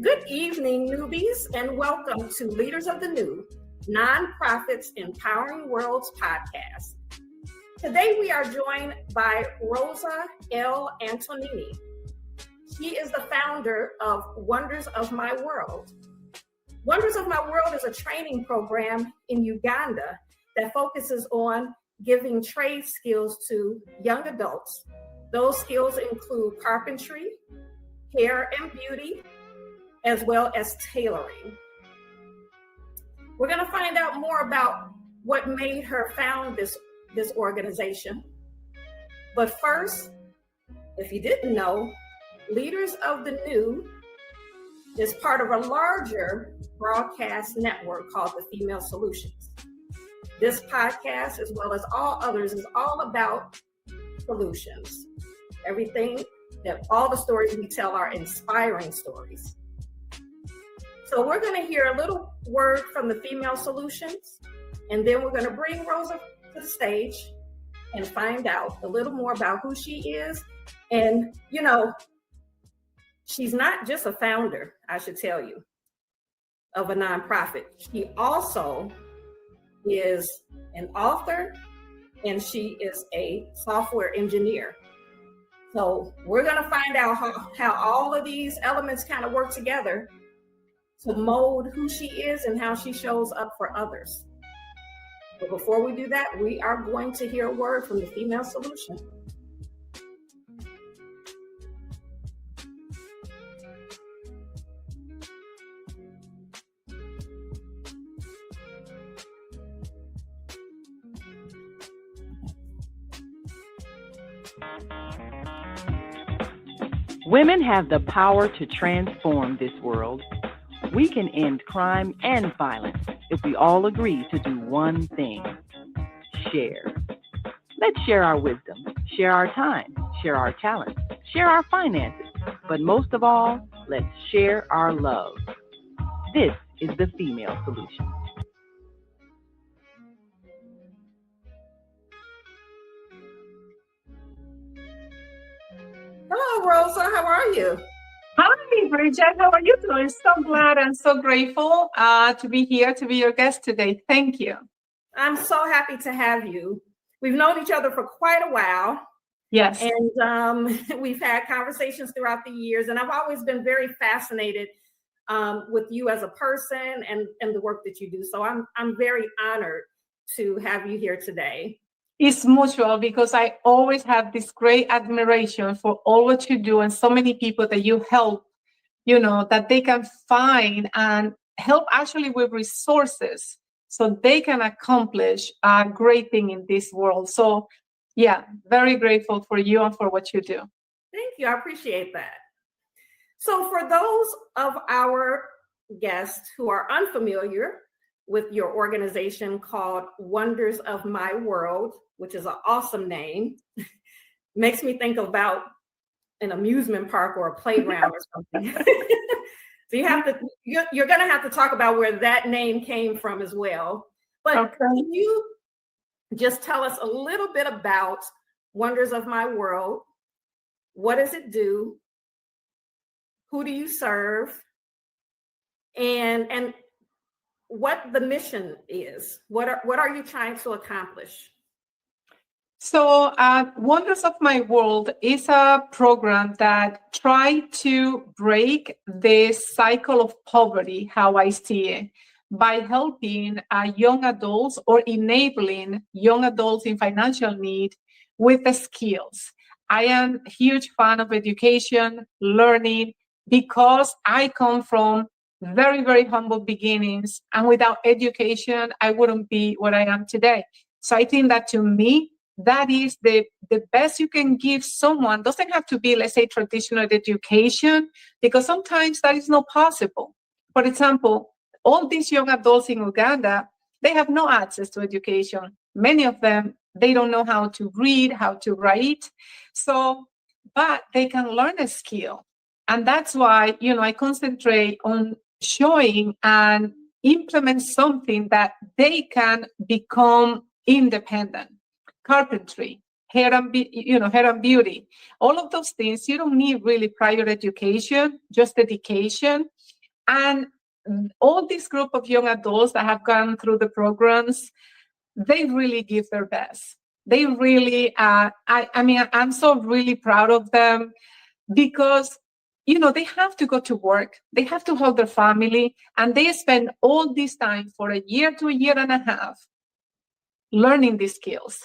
Good evening, newbies, and welcome to Leaders of the New, Nonprofits Empowering Worlds podcast. Today we are joined by Rosa Antonini. She is the founder of Wonders of My World. Wonders of My World is a training program in Uganda that focuses on giving trade skills to young adults. Those skills include carpentry, hair and beauty, as well as tailoring. We're going to find out more about what made her found this organization. But first, if you didn't know, Leaders of the New is part of a larger broadcast network called the Female Solutions. This podcast, as well as all others, is all about solutions. All the stories we tell are inspiring stories. So we're going to hear a little word from the Female Solutions, and then we're going to bring Rosa to the stage and find out a little more about who she is. And, she's not just a founder, I should tell you, of a nonprofit. She also is an author, and she is a software engineer. So we're going to find out how all of these elements kind of work together to mold who she is and how she shows up for others. But before we do that, we are going to hear a word from the Female Solution. Women have the power to transform this world. We can end crime and violence if we all agree to do one thing: share. Let's share our wisdom, share our time, share our talents, share our finances, but most of all, let's share our love. This is the Female Solution. Hello, Rosa. How are you? Hi, Bridget. How are you doing? So glad and so grateful to be here, to be your guest today. Thank you. I'm so happy to have you. We've known each other for quite a while. Yes. And we've had conversations throughout the years, and I've always been very fascinated with you as a person and the work that you do. So I'm very honored to have you here today. It's mutual, because I always have this great admiration for all what you do and so many people that you help, that they can find and help actually with resources so they can accomplish a great thing in this world. So yeah, very grateful for you and for what you do. Thank you. I appreciate that. So for those of our guests who are unfamiliar with your organization called Wonders of My World, which is an awesome name, makes me think about an amusement park or a playground or something. So you're going to have to talk about where that name came from as well. But okay. Can you just tell us a little bit about Wonders of My World? What does it do? Who do you serve? And what the mission is? What are you trying to accomplish? So Wonders of My World is a program that tries to break the cycle of poverty, how I see it, by helping young adults or enabling young adults in financial need with the skills. I am a huge fan of education, learning, because I come from very, very humble beginnings. And without education, I wouldn't be what I am today. So I think that, to me, that is the best you can give someone. Doesn't have to be, let's say, traditional education, because sometimes that is not possible. For example, all these young adults in Uganda, they have no access to education. Many of them, they don't know how to read, how to write. So, but they can learn a skill. And that's why, I concentrate on showing and implement something that they can become independent. Carpentry, hair and beauty, all of those things. You don't need really prior education, just dedication. And all this group of young adults that have gone through the programs, they really give their best. They really, I mean, I'm so really proud of them because, you know, they have to go to work, they have to help their family, and they spend all this time for a year to a year and a half learning these skills.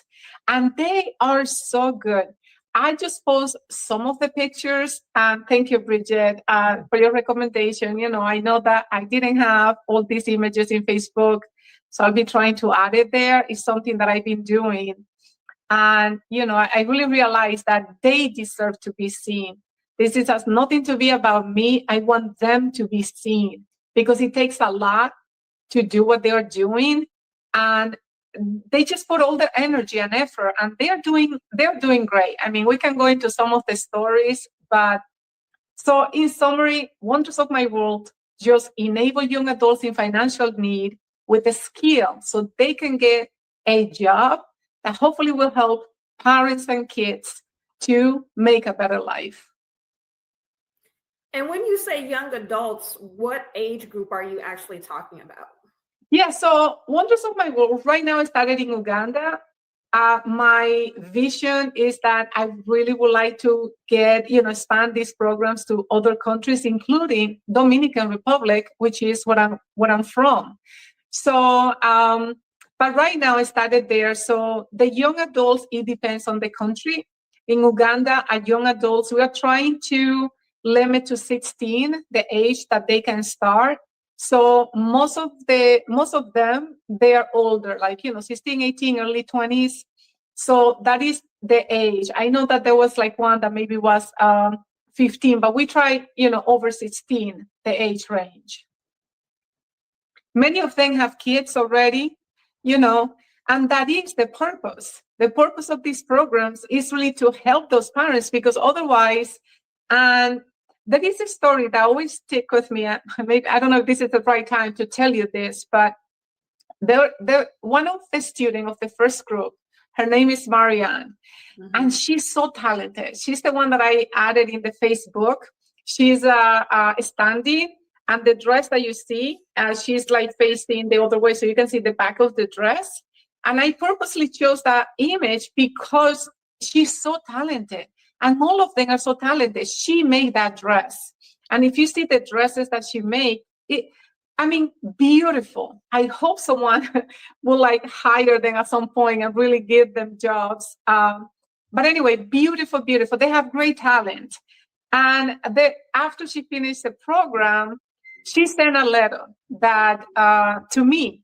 And they are so good. I just post some of the pictures, and thank you, Bridget, for your recommendation. You know, I know that I didn't have all these images in Facebook, so I'll be trying to add it there. It's something that I've been doing. And, you know, I really realized that they deserve to be seen. This has nothing to be about me. I want them to be seen because it takes a lot to do what they are doing. And they just put all their energy and effort, and they're doing great. I mean, we can go into some of the stories, but so in summary, Wonders of My World just enable young adults in financial need with the skill so they can get a job that hopefully will help parents and kids to make a better life. And when you say young adults, what age group are you actually talking about? Yeah, so Wonders of My World right now I started in Uganda. My vision is that I really would like to expand these programs to other countries, including Dominican Republic, which is where I'm from. So, but right now I started there. So the young adults, it depends on the country. In Uganda, at young adults, we are trying to limit to 16 the age that they can start. So most of them, they are older, like, 16, 18, early 20s. So that is the age. I know that there was like one that maybe was 15, but we tried, over 16, the age range. Many of them have kids already, and that is the purpose. The purpose of these programs is really to help those parents, because otherwise, and there is a story that always stick with me. Maybe I don't know if this is the right time to tell you this, but one of the students of the first group, her name is Marianne, and she's so talented. She's the one that I added in the Facebook. She's standing, and the dress that you see, she's like facing the other way, so you can see the back of the dress. And I purposely chose that image because she's so talented. And all of them are so talented. She made that dress. And if you see the dresses that she made, beautiful. I hope someone will hire them at some point and really give them jobs. But anyway, beautiful, beautiful. They have great talent. And after she finished the program, she sent a letter that to me.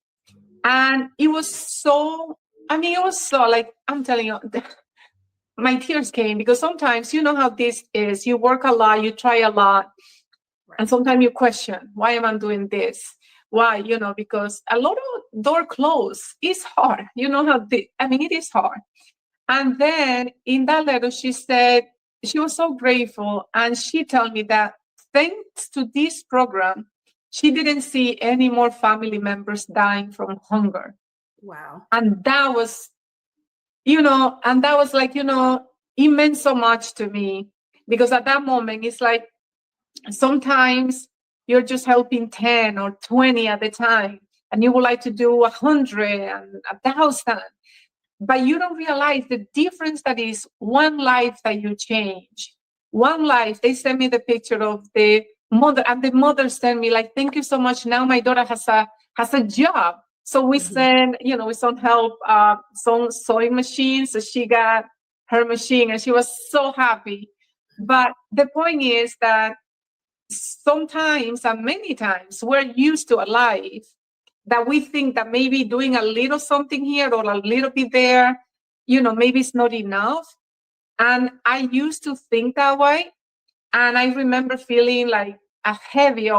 And it was so, I'm telling you, my tears came, because sometimes you know how this is. You work a lot, you try a lot, right. And sometimes you question, why am I doing this? Why? Because a lot of door closed. It's hard. It is hard. And then in that letter, she said she was so grateful. And she told me that thanks to this program, she didn't see any more family members dying from hunger. Wow. And that was, it meant so much to me, because at that moment, it's like sometimes you're just helping 10 or 20 at a time, and you would like to do 100 and 1,000, but you don't realize the difference that is one life that you change. One life. They sent me the picture of the mother, and the mother sent me thank you so much. Now my daughter has a job. So we send help, some sewing machines. So she got her machine, and she was so happy. But the point is that sometimes, and many times, we're used to a life that we think that maybe doing a little something here or a little bit there, maybe it's not enough. And I used to think that way. And I remember feeling like a heavy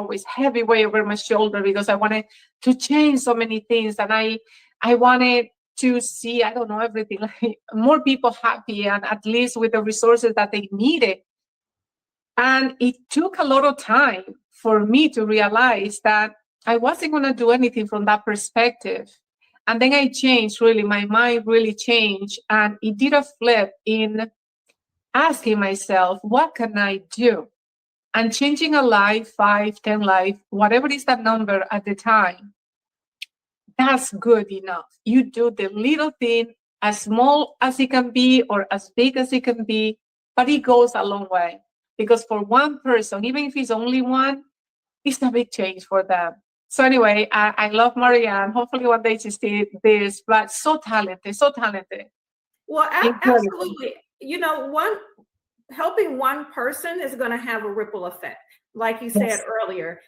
weight over my shoulder, because I wanted to change so many things. And I wanted to see, everything, more people happy, and at least with the resources that they needed. And it took a lot of time for me to realize that I wasn't going to do anything from that perspective. And then I changed, really, my mind really changed. And it did a flip in asking myself, what can I do? and changing a life, 5, 10 life, whatever is that number at the time, that's good enough. You do the little thing, as small as it can be or as big as it can be, but it goes a long way. Because for one person, even if it's only one, it's a big change for them. So anyway, I love Marianne. Hopefully one day she sees this, but so talented, so talented. Well, absolutely. You know, helping one person is going to have a ripple effect. Like you said earlier,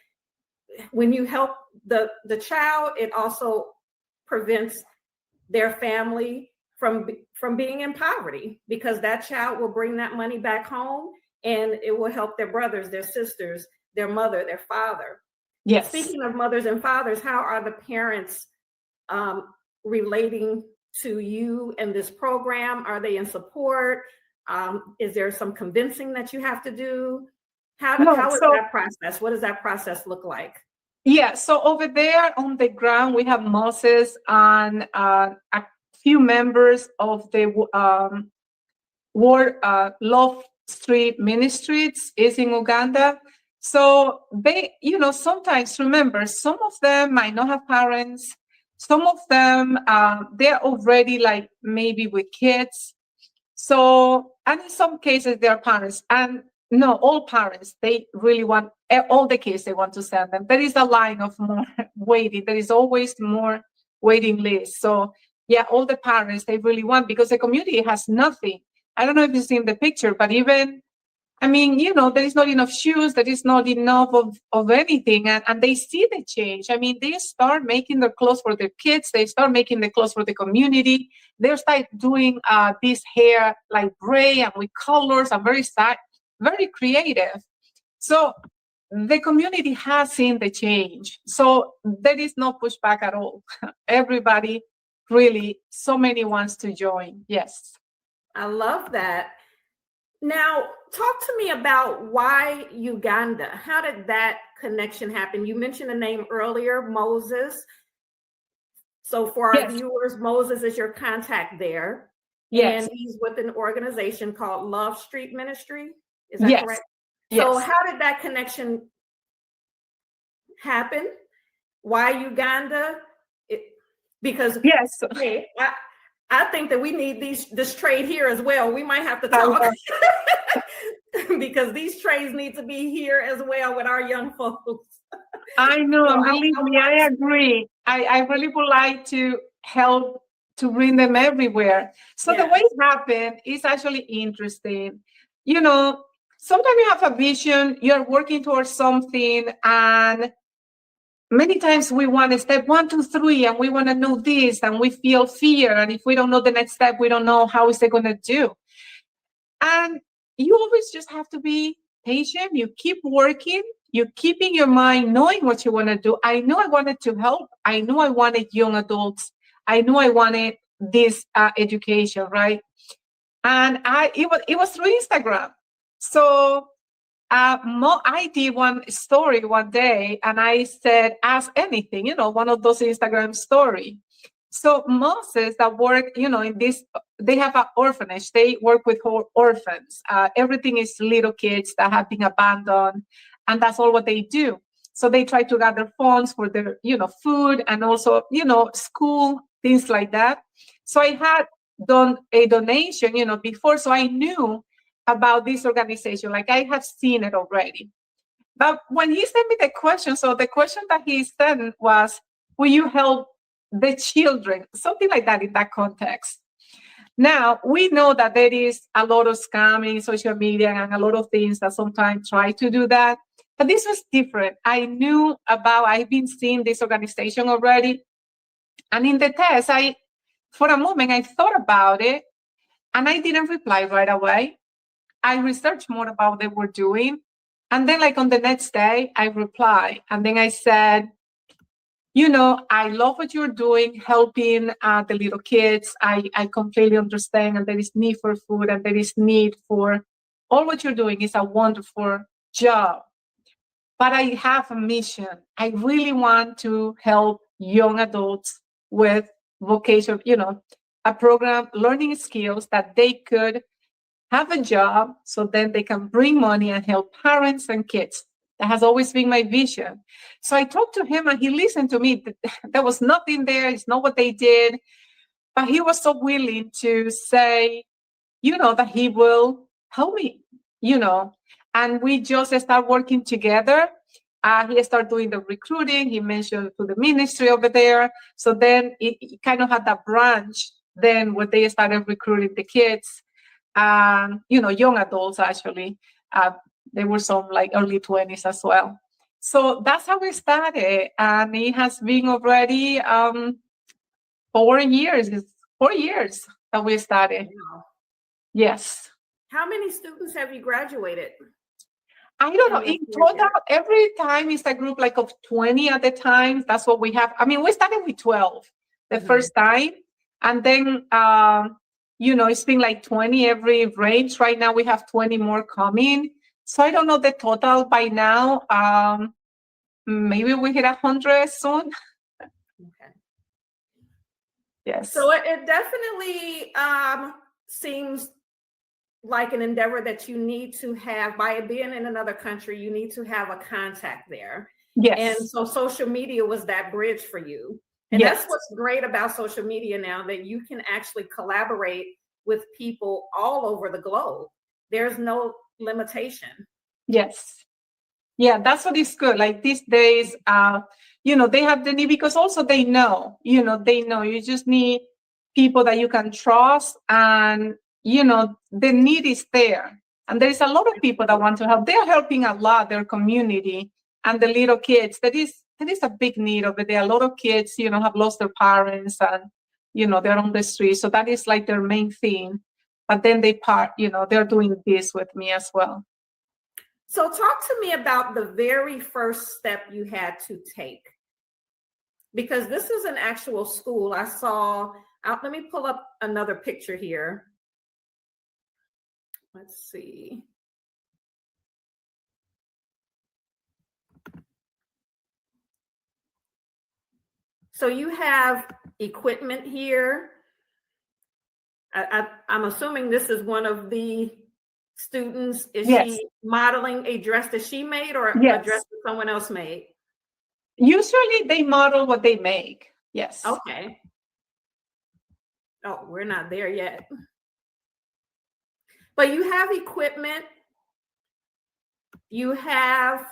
when you help the child, it also prevents their family from being in poverty, because that child will bring that money back home, and it will help their brothers, their sisters, their mother, their father. Yes. Speaking of mothers and fathers, how are the parents relating to you and this program? Are they in support? Is there some convincing that you have to do? How is that process? What does that process look like? Yeah, so over there on the ground, we have Moses and a few members of the Love Street Ministries is in Uganda. So they, sometimes, remember, some of them might not have parents. Some of them, they're already like maybe with kids. So, and in some cases, they're parents. And no, all parents, they really want, all the kids, they want to send them. There is a line of more waiting. There is always more waiting list. So yeah, all the parents, they really want, because the community has nothing. I don't know if you've seen the picture, but even, there is not enough shoes, there is not enough of anything. And they see the change. They start making the clothes for their kids. They start making the clothes for the community. They start doing this hair like gray and with colors and very creative. So the community has seen the change. So there is no pushback at all. Everybody really, so many wants to join. Yes. I love that. Now, talk to me about why Uganda. How did that connection happen? You mentioned the name earlier, Moses. So for our viewers, Moses is your contact there. Yes. And he's with an organization called Love Street Ministry. Is that correct? Yes. So how did that connection happen? Why Uganda? Because hey, I think that we need this trade here as well. We might have to talk because these trades need to be here as well with our young folks. I know, so believe me, I agree. I really would like to help to bring them everywhere. So the way it happened is actually interesting. Sometimes you have a vision, you're working towards something, and many times we want to step 1, 2, 3, and we want to know this, and we feel fear. And if we don't know the next step, we don't know how is it going to do. And you always just have to be patient. You keep working. You keep in your mind knowing what you want to do. I know I wanted to help. I know I wanted young adults. I know I wanted this education, right? And it was through Instagram. So I did one story one day, and I said, ask anything, one of those Instagram story. So Moses that work, in this, they have an orphanage. They work with orphans. Everything is little kids that have been abandoned, and that's all what they do. So they try to gather funds for their, food, and also, school, things like that. So I had done a donation, before, so I knew about this organization, like I have seen it already. But when he sent me the question, so the question that he sent was, will you help the children? Something like that in that context. Now, we know that there is a lot of scamming, social media, and a lot of things that sometimes try to do that. But this was different. I've been seeing this organization already. And in the test, for a moment, I thought about it, and I didn't reply right away. I researched more about what they were doing. And then on the next day, I replied. And then I said, I love what you're doing, helping the little kids. I completely understand. And there is need for food, and there is need for all what you're doing is a wonderful job. But I have a mission. I really want to help young adults with vocation, a program, learning skills that they could have a job so then they can bring money and help parents and kids. That has always been my vision. So I talked to him and he listened to me. There was nothing there. It's not what they did. But he was so willing to say, that he will help me, and we just start working together. He started doing the recruiting. He mentioned to the ministry over there. So then it kind of had that branch then where they started recruiting the kids, young adults actually. There were some like early 20s as well. So that's how we started. And it has been already 4 years. It's 4 years that we started. Wow. Yes. How many students have you graduated? I don't know. In total, every time it's a group like of 20 at the time. That's what we have. I mean, we started with 12 the first time. And then, it's been like 20 every range. Right now we have 20 more coming. So I don't know the total by now. Maybe we hit 100 soon. Okay. Yes. So it definitely seems like an endeavor that you need to have. By being in another country, you need to have a contact there. Yes. And so social media was that bridge for you. And Yes. that's what's great about social media now, that you can actually collaborate with people all over the globe. There's no limitation. Yes. Yeah, that's what is good. Like these days, they have the need, because also they know you just need people that you can trust, and the need is there. And there is a lot of people that want to help. They're helping a lot their community and the little kids. There is a big need over there. A lot of kids, have lost their parents, and they're on the street. So that is like their main thing. But then they're doing this with me as well. So talk to me about the very first step you had to take, because this is an actual school. I saw, let me pull up another picture here. Let's see. So you have equipment here. I'm assuming this is one of the students. Is Yes. she modeling a dress that she made, or Yes. a dress that someone else made? Usually they model what they make. Yes. Okay. Oh, we're not there yet. But you have equipment. You have,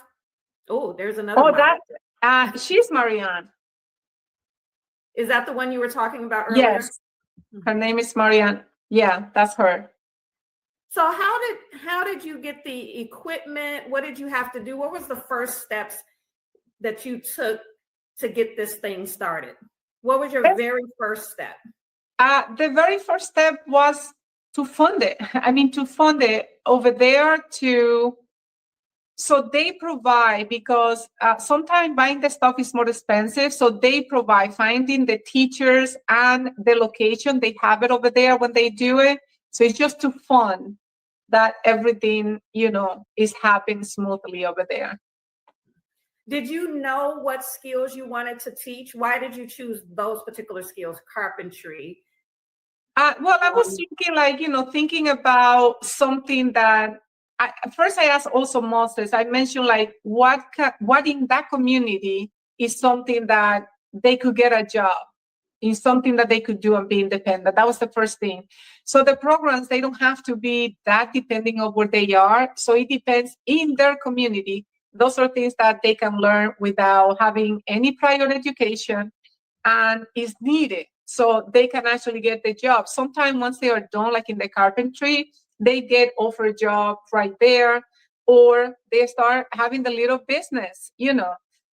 there's another model. She's Marianne. Is that the one you were talking about earlier? Yes. Her name is Marianne. Yeah, that's her. So how did you get the equipment? What did you have to do? What was the first steps that you took to get this thing started? What was your very first step? The very first step was to fund it. To fund it over there so they provide, because sometimes buying the stuff is more expensive. So they provide finding the teachers and the location. They have it over there when they do it. So it's just to fund that everything, is happening smoothly over there. Did you know what skills you wanted to teach? Why did you choose those particular skills, carpentry? Well, I was thinking about something that first I asked also Moses. I mentioned what in that community is something that they could get a job, in something that they could do and be independent. That was the first thing. So the programs, they don't have to be that depending on where they are. So it depends in their community. Those are things that they can learn without having any prior education, and is needed. So they can actually get the job. Sometimes once they are done, like in the carpentry, they get offered a job right there, or they start having the little business,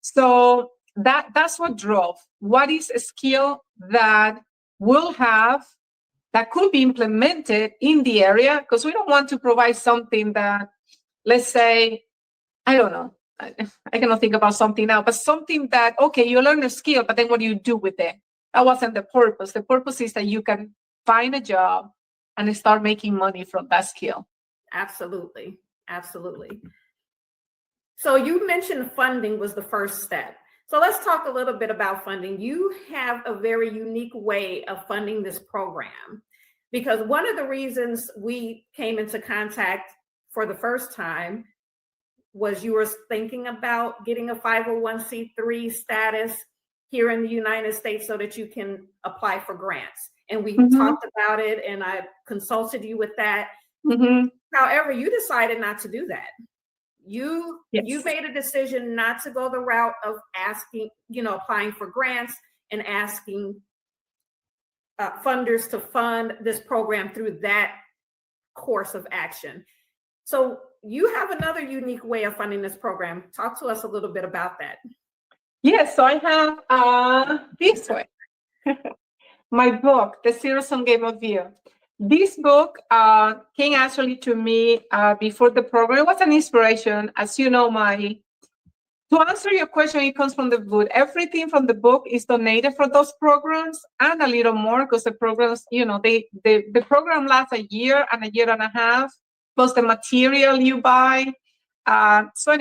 So that's what drove. What is a skill that that could be implemented in the area? Because we don't want to provide something that, let's say, I don't know, I cannot think about something now, but something that, okay, you learn a skill, but then what do you do with it? That wasn't the purpose. The purpose is that you can find a job and start making money from that skill. Absolutely. Absolutely. So you mentioned funding was the first step. So let's talk a little bit about funding. You have a very unique way of funding this program. because one of the reasons we came into contact for the first time was you were thinking about getting a 501c3 status here in the United States so that you can apply for grants. And we talked about it, and I consulted you with that. However, you decided not to do that. You made a decision not to go the route of asking, applying for grants and asking funders to fund this program through that course of action. So you have another unique way of funding this program. Talk to us a little bit about that. Yes, so I have this way. My book, The Zero-Sum Game of You. This book came actually to me before the program. It was an inspiration. As you know, to answer your question, it comes from the book. Everything from the book is donated for those programs and a little more, because the programs, the program lasts a year and a half, plus the material you buy. So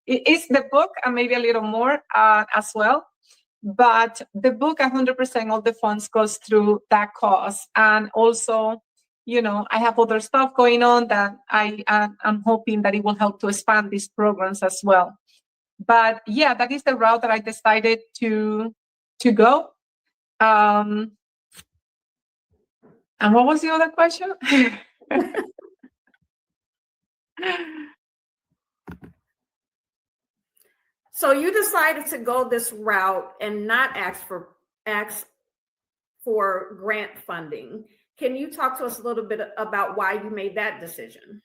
it's the book and maybe a little more as well. But the book, 100% of the funds goes through that cause. And also, I have other stuff going on that I'm hoping that it will help to expand these programs as well. But yeah, that is the route that I decided to go. And what was the other question? So you decided to go this route and not ask for grant funding. Can you talk to us a little bit about why you made that decision?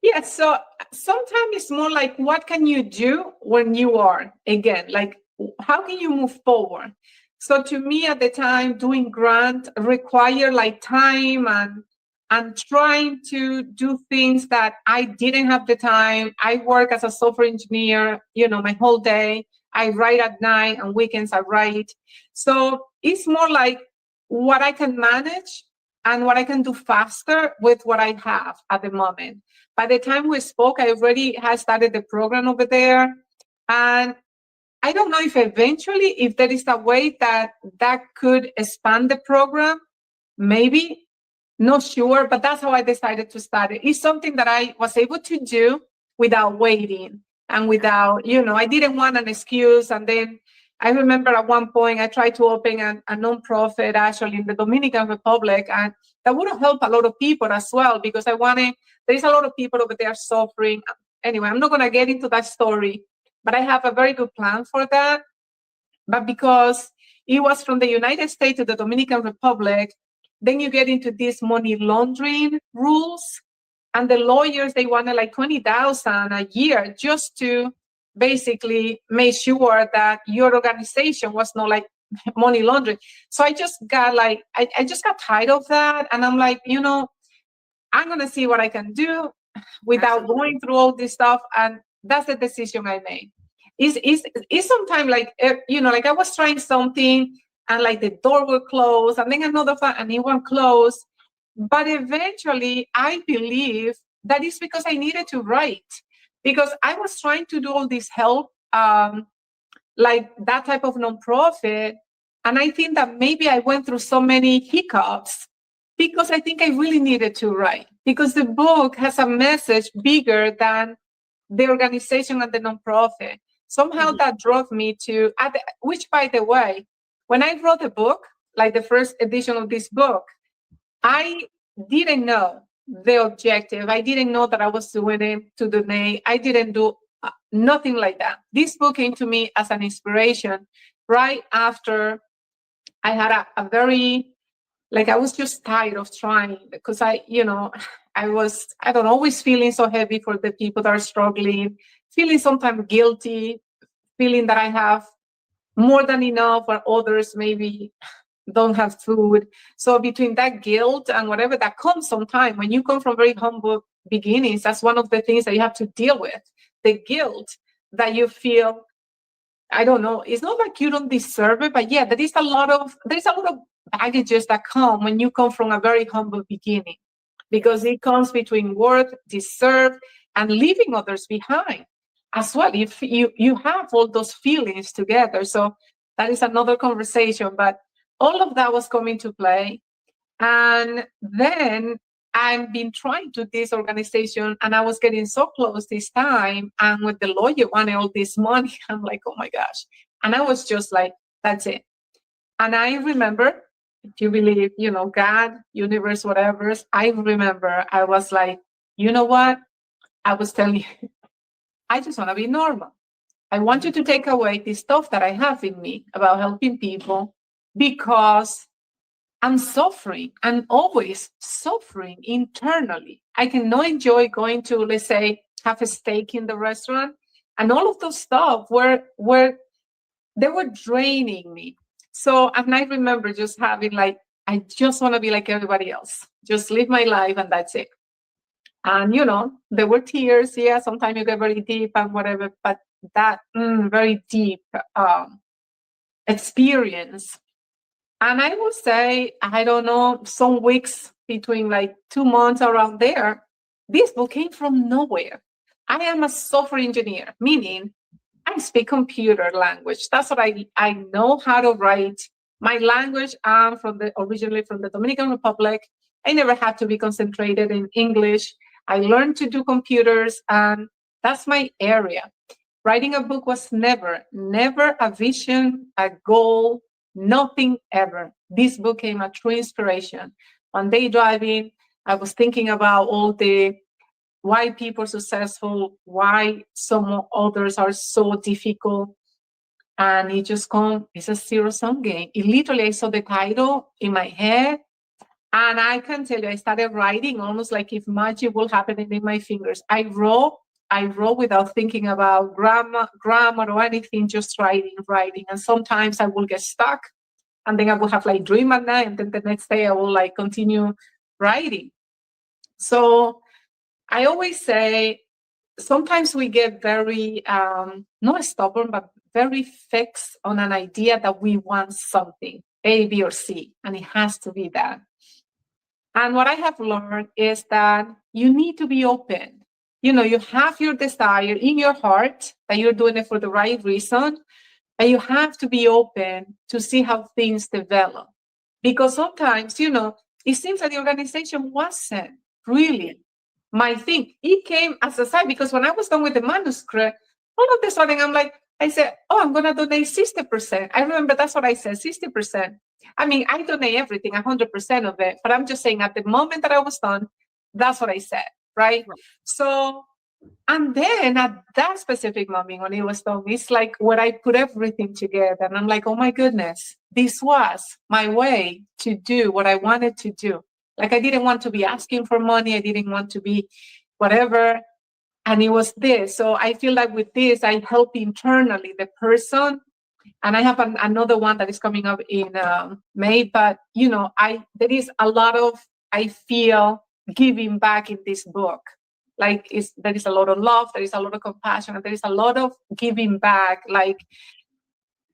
Yes, so sometimes it's more like, what can you do when you are, again, like, how can you move forward? So to me at the time, doing grant required like time and trying to do things that I didn't have the time. I work as a software engineer, my whole day. I write at night, and weekends I write. So it's more like what I can manage and what I can do faster with what I have at the moment. By the time we spoke, I already had started the program over there. And I don't know if eventually, if there is a way that could expand the program, maybe. Not sure, but that's how I decided to start it. It's something that I was able to do without waiting and without, I didn't want an excuse. And then I remember at one point I tried to open a nonprofit actually in the Dominican Republic, and that would have helped a lot of people as well, because there is a lot of people over there suffering. Anyway, I'm not going to get into that story, but I have a very good plan for that. But because it was from the United States to the Dominican Republic, then you get into these money laundering rules, and the lawyers, they wanted like $20,000 a year just to basically make sure that your organization was not like money laundering. So I just got like, I just got tired of that. And I'm like, I'm going to see what I can do without going through all this stuff. And that's the decision I made. It's sometimes like, like I was trying something, and like the door will close, and then another and it won't close. But eventually, I believe that is because I needed to write, because I was trying to do all this help, like that type of nonprofit. And I think that maybe I went through so many hiccups because I think I really needed to write, because the book has a message bigger than the organization and the nonprofit. Somehow that drove me to, which by the way, when I wrote the book, like the first edition of this book, I didn't know the objective. I didn't know that I was doing it to donate. I didn't do nothing like that. This book came to me as an inspiration right after I had a very, like, I was just tired of trying, because I was, always feeling so heavy for the people that are struggling, feeling sometimes guilty, feeling that I have more than enough, or others maybe don't have food. So between that guilt and whatever that comes sometime, when you come from very humble beginnings, that's one of the things that you have to deal with. The guilt that you feel, I don't know, it's not like you don't deserve it, but yeah, there's a lot of baggages that come when you come from a very humble beginning, because it comes between worth, deserve, and leaving others behind as well. If you have all those feelings together. So that is another conversation. But all of that was coming to play. And then I've been trying to this organization, and I was getting so close this time. And with the lawyer wanting all this money, I'm like, oh my gosh. And I was just like, that's it. And I remember, if you believe, God, universe, whatever, I remember I was like, you know what? I was telling you, I just want to be normal. I want you to take away the stuff that I have in me about helping people, because I'm suffering and always suffering internally. I cannot enjoy going to, let's say, have a steak in the restaurant, and all of those stuff were they were draining me. So, and I remember just having like, I just want to be like everybody else, just live my life, and that's it. And there were tears. Yeah, sometimes you get very deep and whatever, but that very deep experience. And I would say, I don't know, some weeks between like 2 months around there, this book came from nowhere. I am a software engineer, meaning I speak computer language. That's what I know how to write. My language, I'm originally from the Dominican Republic. I never had to be concentrated in English. I learned to do computers, and that's my area. Writing a book was never a vision, a goal, nothing ever. This book came a true inspiration. One day driving, I was thinking about all the why people are successful, why some others are so difficult. And it just it's a zero-sum game. It literally, I saw the title in my head, and I can tell you, I started writing almost like if magic will happen in my fingers. I wrote without thinking about grammar or anything, just writing. And sometimes I will get stuck, and then I will have like dream at night, and then the next day I will like continue writing. So I always say, sometimes we get very, not stubborn, but very fixed on an idea that we want something, A, B, or C, and it has to be that. And what I have learned is that you need to be open. You have your desire in your heart that you're doing it for the right reason, but you have to be open to see how things develop. Because sometimes, it seems that the organization wasn't really my thing. It came as a side, because when I was done with the manuscript, all of a sudden I said, oh, I'm going to donate 60%. I remember that's what I said, 60%. I mean, I donate everything, 100% of it. But I'm just saying, at the moment that I was done, that's what I said, right? So, and then at that specific moment when it was done, it's like when I put everything together, and I'm like, oh my goodness, this was my way to do what I wanted to do. Like, I didn't want to be asking for money. I didn't want to be whatever. And it was this. So I feel like with this, I help internally the person. And I have another one that is coming up in May. But, there is a lot of, I feel, giving back in this book. Like, there is a lot of love, there is a lot of compassion, and there is a lot of giving back. Like,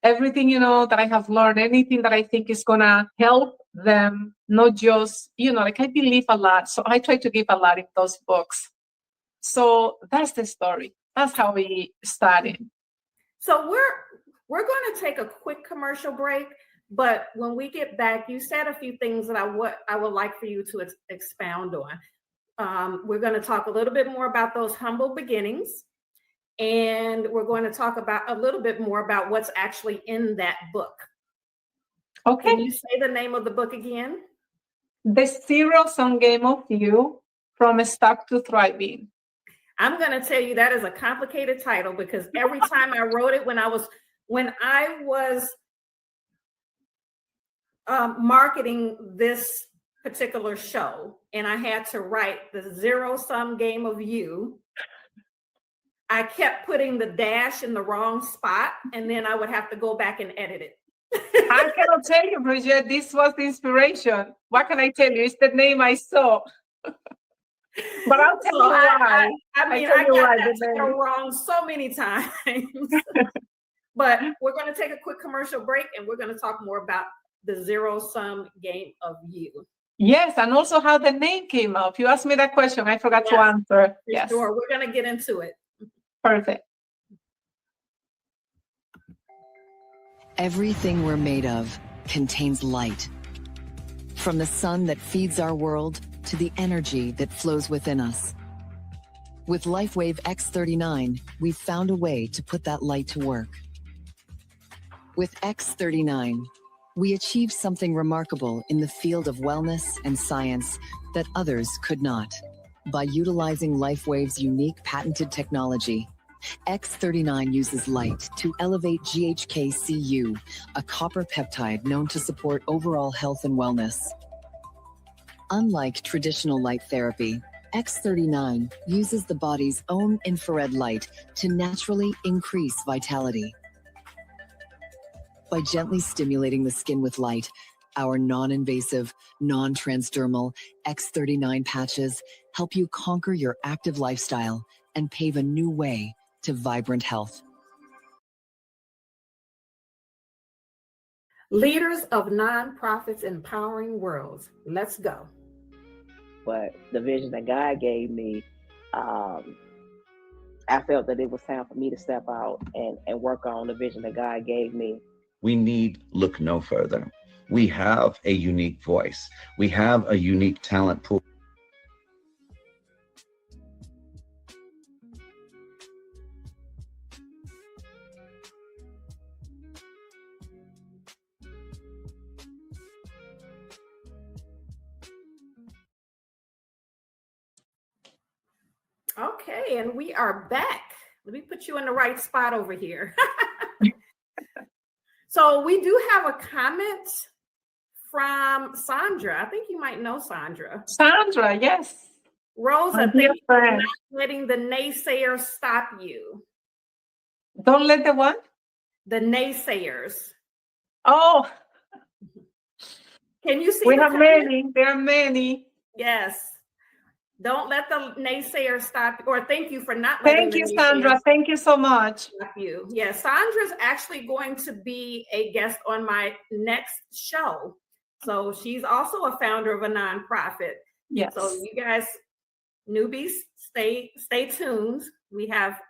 everything, that I have learned, anything that I think is going to help them, not just, like, I believe a lot. So I try to give a lot in those books. So that's the story. That's how we started. So we're going to take a quick commercial break, but when we get back, you said a few things that I would like for you to expound on. We're going to talk a little bit more about those humble beginnings, and we're going to talk about a little bit more about what's actually in that book. Okay. Can you say the name of the book again? The Zero-Sum Game of You, From Stuck to Thriving. I'm going to tell you that is a complicated title, because every time I wrote it, when I was marketing this particular show, and I had to write the Zero-Sum Game of You, I kept putting the dash in the wrong spot, and then I would have to go back and edit it. I cannot tell you, Bridget, this was the inspiration. What can I tell you? It's the name I saw. But I'll tell you why. I got that wrong so many times. But we're going to take a quick commercial break, and we're going to talk more about the Zero-Sum Game of You. Yes, and also how the name came up. You asked me that question. I forgot to answer. Yes. Sure, we're going to get into it. Perfect. Everything we're made of contains light. From the sun that feeds our world to the energy that flows within us. With LifeWave X39, we've found a way to put that light to work. With X39, we achieve something remarkable in the field of wellness and science that others could not. By utilizing LifeWave's unique patented technology, X39 uses light to elevate GHK-Cu, a copper peptide known to support overall health and wellness. Unlike traditional light therapy, X39 uses the body's own infrared light to naturally increase vitality. By gently stimulating the skin with light, our non-invasive, non-transdermal X39 patches help you conquer your active lifestyle and pave a new way to vibrant health. Leaders of nonprofits empowering worlds. Let's go. But the vision that God gave me, I felt that it was time for me to step out and work on the vision that God gave me. We need look no further. We have a unique voice. We have a unique talent pool. Okay, and we are back. Let me put you in the right spot over here. So we do have a comment from Sandra. I think you might know Sandra. Sandra, yes. Rosa, thank you for not letting the naysayers stop you. Don't let the what? The naysayers. Oh. Can you see? We have many. There are many. Yes. Don't let the naysayers stop you, or thank you for not letting Thank you, Sandra. Thank you so much. Stop you. Yeah, Sandra's actually going to be a guest on my next show. So she's also a founder of a nonprofit. Yes. So you guys, newbies, stay tuned. We have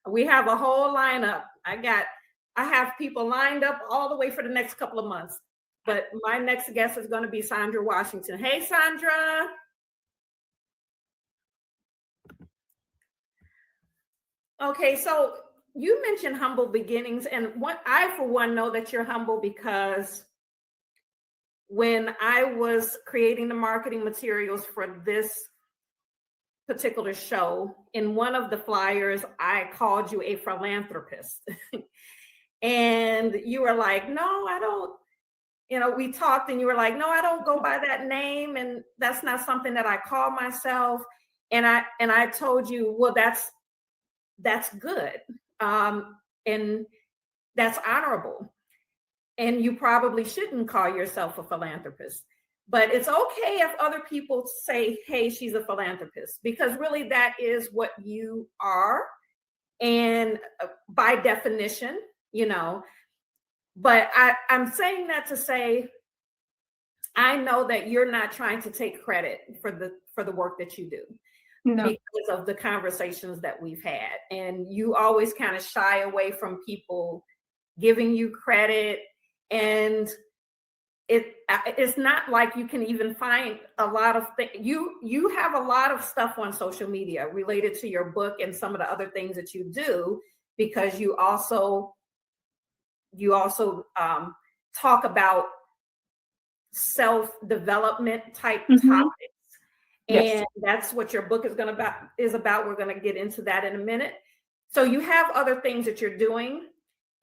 we have a whole lineup. I have people lined up all the way for the next couple of months. But my next guest is going to be Sandra Washington. Hey, Sandra. Okay, so you mentioned humble beginnings, and I, for one, know that you're humble because when I was creating the marketing materials for this particular show, in one of the flyers, I called you a philanthropist. And you were like, no, I don't, we talked and you were like, no, I don't go by that name. And that's not something that I call myself. And I told you, well, that's good. And that's honorable. And you probably shouldn't call yourself a philanthropist, but it's okay if other people say, hey, she's a philanthropist, because really that is what you are. And by definition, but I'm saying that to say, I know that you're not trying to take credit for the work that you do. No. Because of the conversations that we've had. And you always kind of shy away from people giving you credit. And it's not like you can even find a lot of things. You have a lot of stuff on social media related to your book and some of the other things that you do, because you also talk about self-development type topics. Yes. And that's what your book is about. We're going to get into that in a minute. So you have other things that you're doing.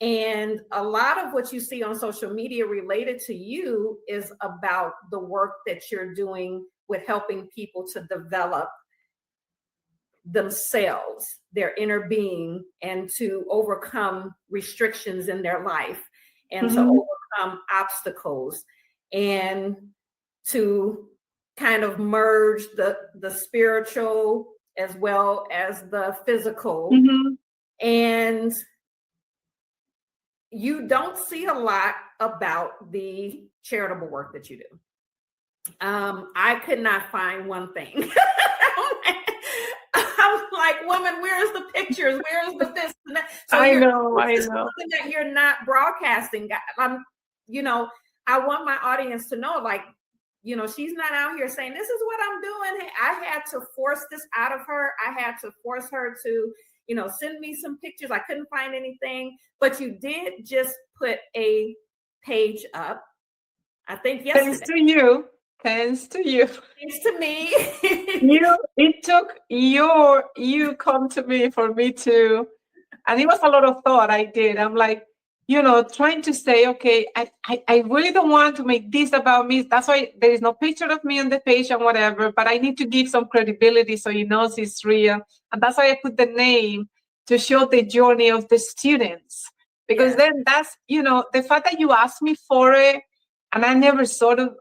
And a lot of what you see on social media related to you is about the work that you're doing with helping people to develop themselves, their inner being, and to overcome restrictions in their life, and to overcome obstacles, and to kind of merge the spiritual as well as the physical. And you don't see a lot about the charitable work that you do. I could not find one thing. I'm like, woman, where's the pictures? Where's the this and that? So I know. Something that you're not broadcasting. I want my audience to know, like, you know, she's not out here saying, this is what I'm doing. I had to force this out of her. I had to force her to, you know, send me some pictures. I couldn't find anything, but you did just put a page up, I think yesterday. Thanks to you. Thanks to you. Thanks to me. It took you come to me for me to, and it was a lot of thought I did. I'm like, you know, trying to say, okay, I really don't want to make this about me. That's why there is no picture of me on the page and whatever, but I need to give some credibility so he knows it's real. And that's why I put the name to show the journey of the students. Because then that's, you know, the fact that you asked me for it, and I never sort of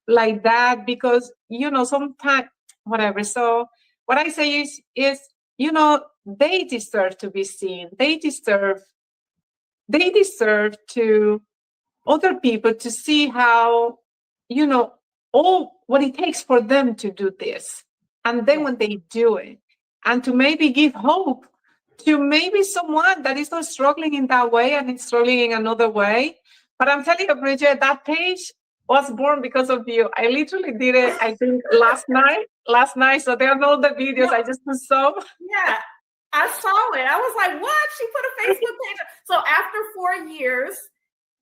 like that, because, you know, sometimes, whatever. So what I say is, you know, they deserve to be seen. They deserve to other people to see how, you know, all what it takes for them to do this. And then when they do it, and to maybe give hope to maybe someone that is not struggling in that way and is struggling in another way. But I'm telling you, Bridget, that page was born because of you. I literally did it, I think, last night. So there are all the videos. I just put some. Yeah. I saw it. I was like, what? She put a Facebook page up. So after 4 years,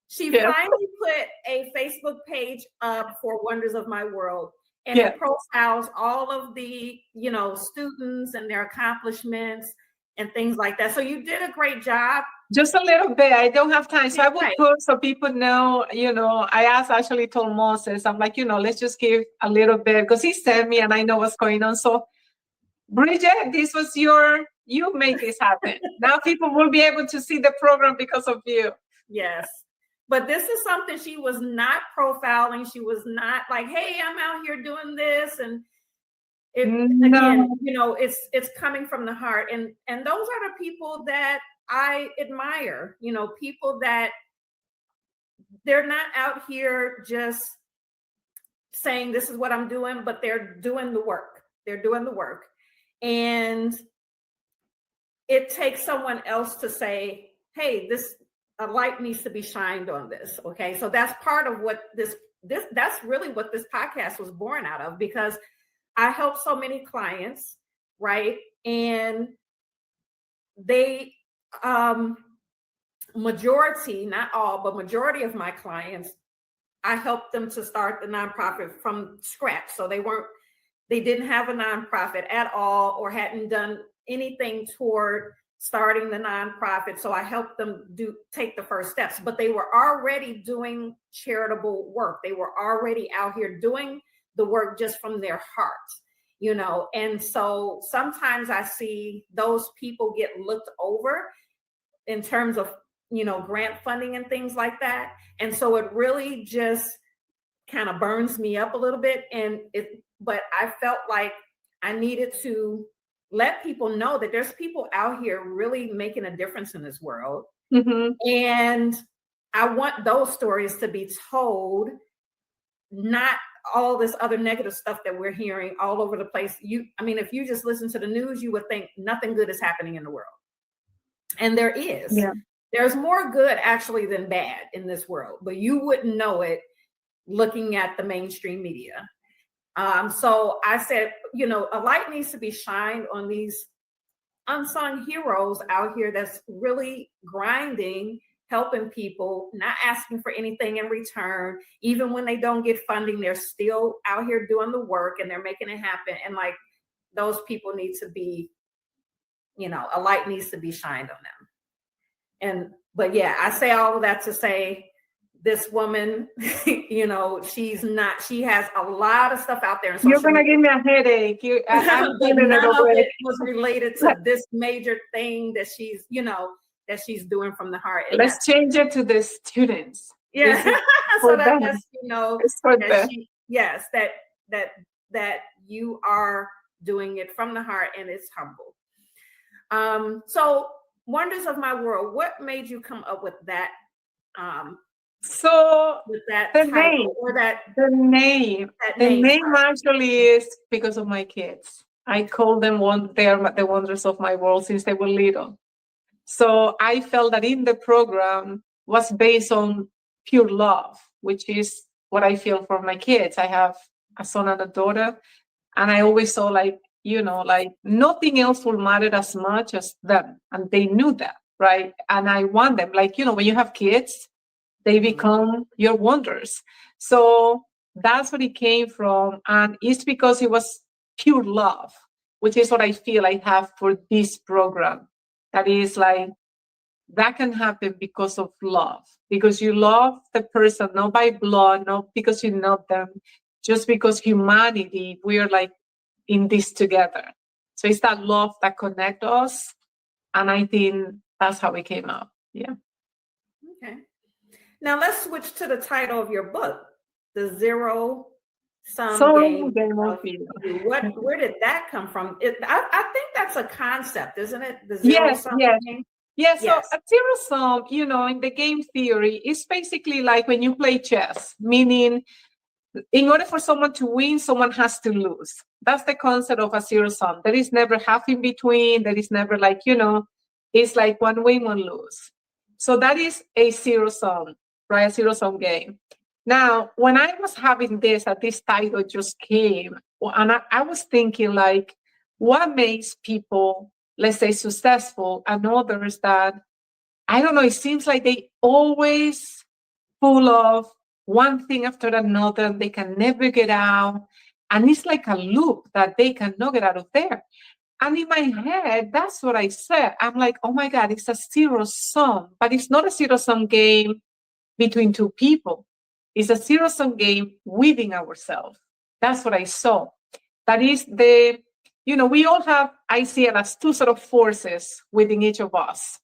she finally put a Facebook page up for Wonders of My World. And it profiles all of the, you know, students and their accomplishments and things like that. So you did a great job. Just a little bit. I don't have time. So I will put so people know, you know, I told Moses, I'm like, you know, let's just give a little bit, because he sent me and I know what's going on. So Bridget, this was you made this happen. Now people will be able to see the program because of you. Yes. But this is something she was not profiling. She was not like, hey, I'm out here doing this. And again, you know, it's coming from the heart. And those are the people that I admire, you know, people that they're not out here just saying this is what I'm doing, but they're doing the work. They're doing the work. And it takes someone else to say, hey, a light needs to be shined on this. Okay. So that's part of what that's really what this podcast was born out of, because I help so many clients, right? And they, majority, not all, but majority of my clients, I helped them to start the nonprofit from scratch. So they didn't have a nonprofit at all, or hadn't done anything toward starting the nonprofit. So I helped them take the first steps, but they were already doing charitable work. They were already out here doing the work just from their hearts, you know? And so sometimes I see those people get looked over in terms of, you know, grant funding and things like that. And so it really just kind of burns me up a little bit. But I felt like I needed to let people know that there's people out here really making a difference in this world. Mm-hmm. And I want those stories to be told, not all this other negative stuff that we're hearing all over the place. If you just listen to the news, you would think nothing good is happening in the world. And there is. Yeah. There's more good actually than bad in this world, but you wouldn't know it looking at the mainstream media. So I said, you know, a light needs to be shined on these unsung heroes out here that's really grinding, helping people, not asking for anything in return. Even when they don't get funding, they're still out here doing the work and they're making it happen. And like, those people need to be, you know, a light needs to be shined on them. But yeah, I say all of that to say, this woman, you know, she has a lot of stuff out there. You're going to give me a headache. I'm giving it away. It was related to this major thing that she's, you know, that she's doing from the heart. And let's change it to the students. Yeah. So that's, you know, that you are doing it from the heart, and it's humble. So Wonders of My World, what made you come up with that? The name actually is because of my kids. I call them they are the wonders of my world since they were little. So I felt that in the program was based on pure love, which is what I feel for my kids. I have a son and a daughter, and I always saw like nothing else will matter as much as them. And they knew that, right? And I want them, like, when you have kids, they become your wonders. So that's what it came from. And it's because it was pure love, which is what I feel I have for this program. That is like, that can happen because of love, because you love the person, not by blood, not because you know them, just because humanity, we are like in this together. So it's that love that connects us. And I think that's how we came up. Yeah. Okay. Now let's switch to the title of your book, The Zero Sum Game of You. Where did that come from? I think that's a concept, isn't it? The zero sum game. Yeah, so a zero sum, in the game theory, is basically like when you play chess, meaning in order for someone to win, someone has to lose. That's the concept of a zero sum. There is never half in between. There is never like, it's like one win, one lose. So that is a zero sum, right? A zero sum game. Now, when I was having this title just came, and I was thinking like, what makes people, let's say, successful, and others that, I don't know, it seems like they always full of one thing after another, and they can never get out. And it's like a loop that they cannot get out of there. And in my head, that's what I said. I'm like, oh my God, it's a zero sum, but it's not a zero sum game between two people. It's a zero sum game within ourselves. That's what I saw. That is we all have, I see it as two sort of forces within each of us.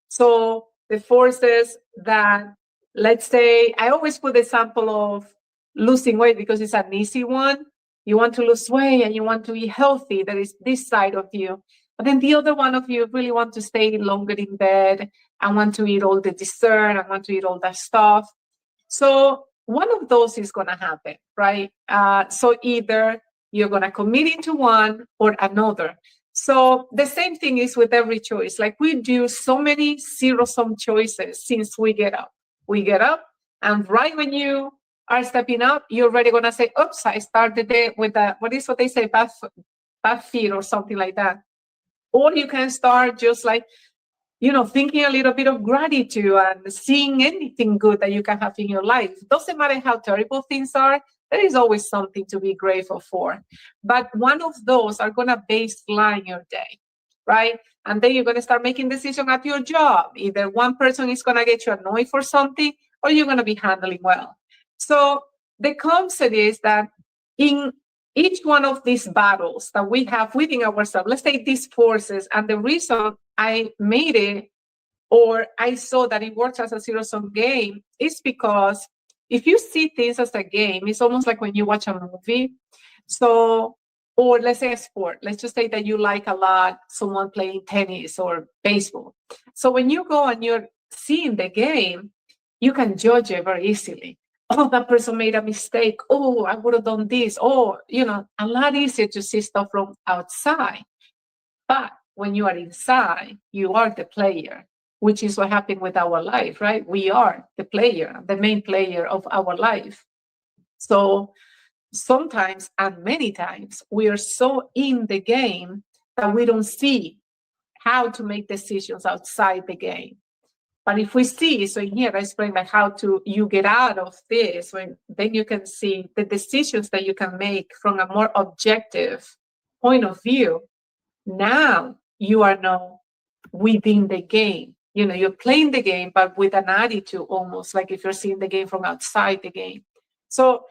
So the forces that, let's say, I always put the example of losing weight because it's an easy one. You want to lose weight and you want to be healthy. That is this side of you. But then the other one of you really want to stay longer in bed and want to eat all the dessert and want to eat all that stuff. So one of those is going to happen, right? So either you're going to commit into one or another. So the same thing is with every choice. Like we do so many zero-sum choices since we get up. We get up, and right when you are stepping up, you're already going to say, oops, I started the day with what they say, bad feet or something like that. Or you can start just like, thinking a little bit of gratitude and seeing anything good that you can have in your life. Doesn't matter how terrible things are, there is always something to be grateful for. But one of those are going to baseline your day, right? And then you're going to start making decisions at your job. Either one person is going to get you annoyed for something, or you're going to be handling well. So the concept is that in each one of these battles that we have within ourselves, let's take these forces, and the reason I made it, or I saw that it works as a zero-sum game, is because if you see things as a game, it's almost like when you watch a movie. So, or let's say a sport. Let's just say that you like a lot someone playing tennis or baseball. So when you go and you're seeing the game, you can judge it very easily. Oh, that person made a mistake. Oh, I would have done this. Oh, a lot easier to see stuff from outside. But when you are inside, you are the player, which is what happened with our life, right? We are the player, the main player of our life. So sometimes, and many times, we are so in the game that we don't see how to make decisions outside the game. But if we see, so in here I explain like how you get out of this, then you can see the decisions that you can make from a more objective point of view. Now you are now within the game. You're playing the game, but with an attitude, almost like if you're seeing the game from outside the game. So,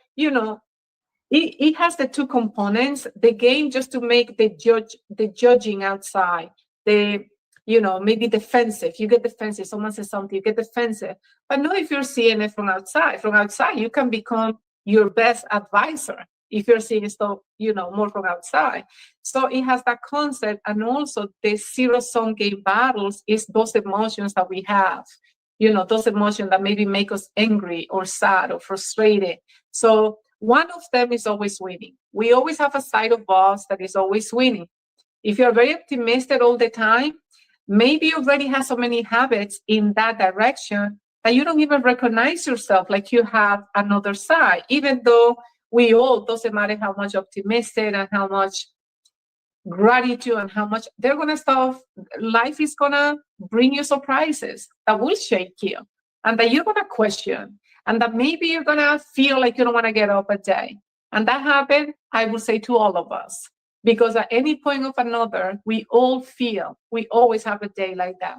it has the two components, the game just to make the judging outside, maybe defensive. You get defensive. Someone says something, you get defensive. But no, if you're seeing it from outside, you can become your best advisor if you're seeing stuff, more from outside. So it has that concept. And also the zero-sum game battles is those emotions that we have, those emotions that maybe make us angry or sad or frustrated. So one of them is always winning. We always have a side of us that is always winning. If you're very optimistic all the time, maybe you already have so many habits in that direction that you don't even recognize yourself like you have another side, even though we all, doesn't matter how much optimistic and how much gratitude and how much they're gonna stuff, life is gonna bring you surprises that will shake you and that you're gonna question, and that maybe you're gonna feel like you don't want to get up a day. And that happened, I will say, to all of us, because at any point of another, we all feel, we always have a day like that.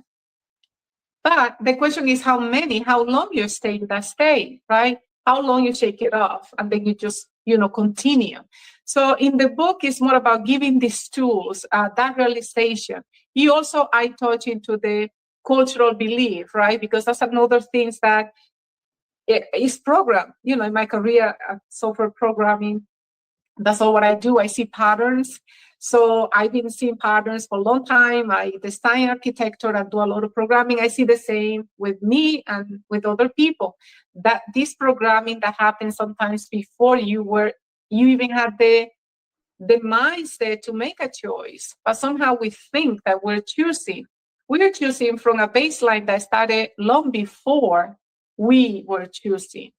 But the question is how long you stay in that state, right? How long you shake it off and then you just, continue. So in the book, it's more about giving these tools, that realization. I touch into the cultural belief, right? Because that's another thing that is programmed, in my career, software programming. That's all what I do. I see patterns. So I've been seeing patterns for a long time. I design architecture and do a lot of programming. I see the same with me and with other people. That this programming that happens sometimes before you even had the mindset to make a choice, but somehow we think that we're choosing. We're choosing from a baseline that started long before we were choosing.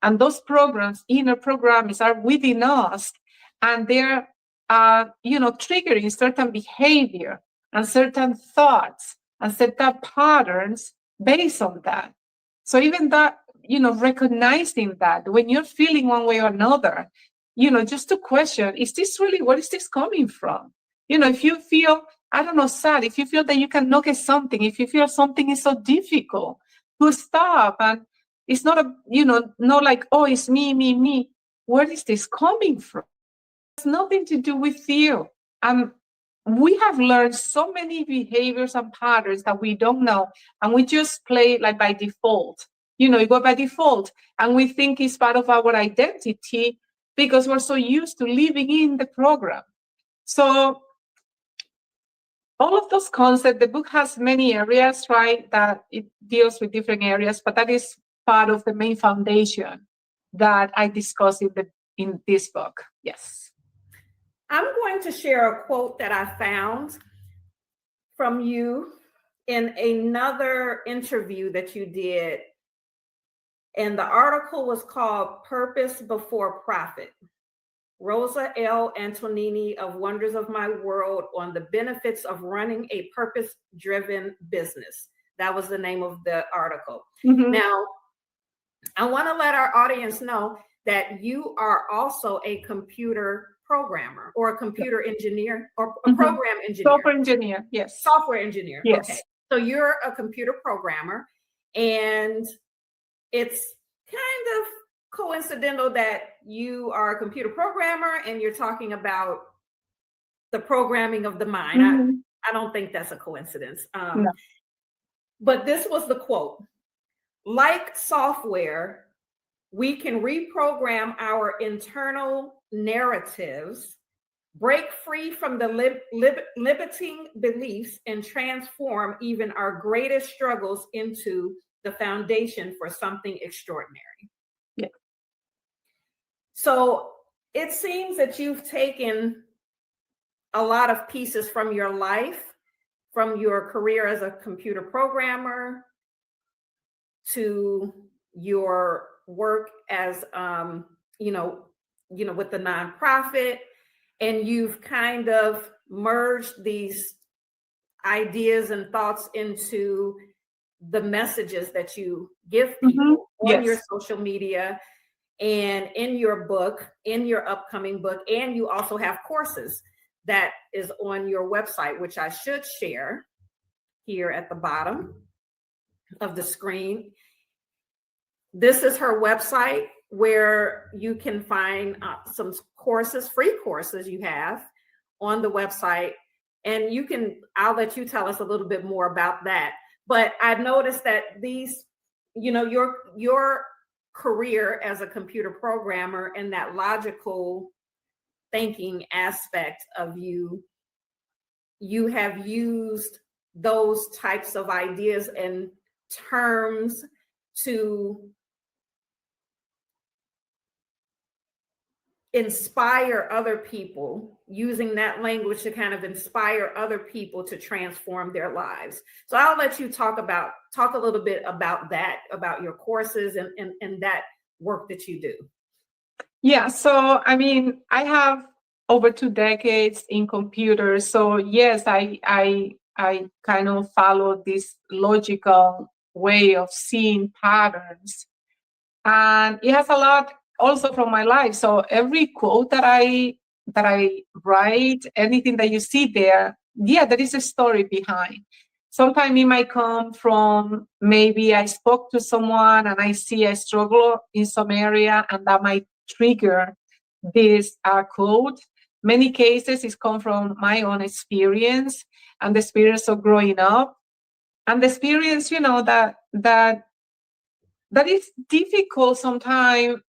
And those programs, inner programs, are within us, and they're, triggering certain behavior and certain thoughts and certain patterns based on that. So even that, recognizing that when you're feeling one way or another, just to question, is this really, where is this coming from? If you feel, I don't know, sad, if you feel that you cannot get something, if you feel something is so difficult to stop, and it's not not like, oh, it's me. Where is this coming from? It's nothing to do with you. We have learned so many behaviors and patterns that we don't know, and we just play like by default. You go by default, and we think it's part of our identity because we're so used to living in the program. So all of those concepts, the book has many areas, right, that it deals with different areas, but that is part of the main foundation that I discuss in this book. Yes. I'm going to share a quote that I found from you in another interview that you did. And the article was called Purpose Before Profit. Rosa Antonini of Wonders of My World on the Benefits of Running a Purpose-Driven Business. That was the name of the article. Mm-hmm. Now, I want to let our audience know that you are also a computer programmer or a computer engineer or a program engineer. Software engineer, yes. Software engineer, yes. Okay. So you're a computer programmer, and it's kind of coincidental that you are a computer programmer and you're talking about the programming of the mind. Mm-hmm. I don't think that's a coincidence. No. But this was the quote. Like software, we can reprogram our internal narratives, break free from the limiting beliefs, and transform even our greatest struggles into the foundation for something extraordinary. Yeah. So it seems that you've taken a lot of pieces from your life, from your career as a computer programmer to your work as, with the nonprofit, and you've kind of merged these ideas and thoughts into the messages that you give people on your social media and in your book, in your upcoming book, and you also have courses that is on your website, which I should share here at the bottom of the screen. This is her website where you can find some courses, free courses you have on the website. And I'll let you tell us a little bit more about that. But I've noticed that these, your career as a computer programmer and that logical thinking aspect of you have used those types of ideas and terms to inspire other people, using that language to kind of inspire other people to transform their lives. So I'll let you talk a little bit about that, about your courses and that work that you do. Yeah, so I mean, I have over 2 decades in computers. So yes, I kind of follow this logical way of seeing patterns. And it has a lot also from my life. So every quote that I write, anything that you see there, yeah, there is a story behind. Sometimes it might come from maybe I spoke to someone and I see a struggle in some area, and that might trigger this quote. Many cases it's come from my own experience and the experience of growing up, and the experience, that is difficult sometimes.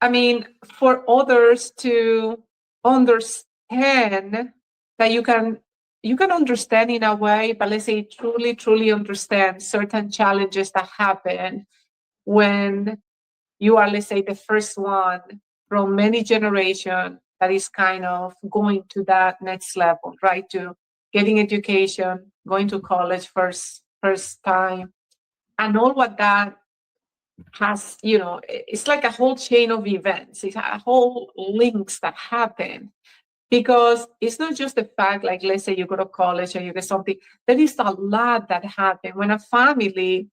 I mean, for others to understand that you can understand in a way, but let's say truly understand certain challenges that happen when you are, let's say, the first one from many generations that is kind of going to that next level, right? To getting education, going to college first time, and all what that has, it's like a whole chain of events. It's a whole links that happen, because it's not just the fact, like, let's say you go to college or you get something. There is a lot that happen when a family,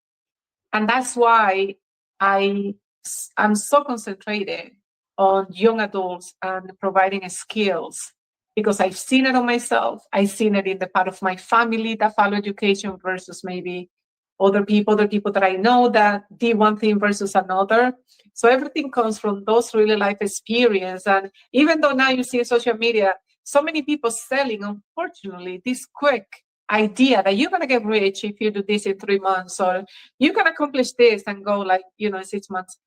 and that's why I'm so concentrated on young adults and providing skills, because I've seen it on myself. I've seen it in the part of my family that follow education versus maybe other people that I know that did one thing versus another. So everything comes from those really life experience. And even though now you see social media, so many people selling, unfortunately, this quick idea that you're going to get rich if you do this in 3 months, or you can accomplish this and go like, in 6 months.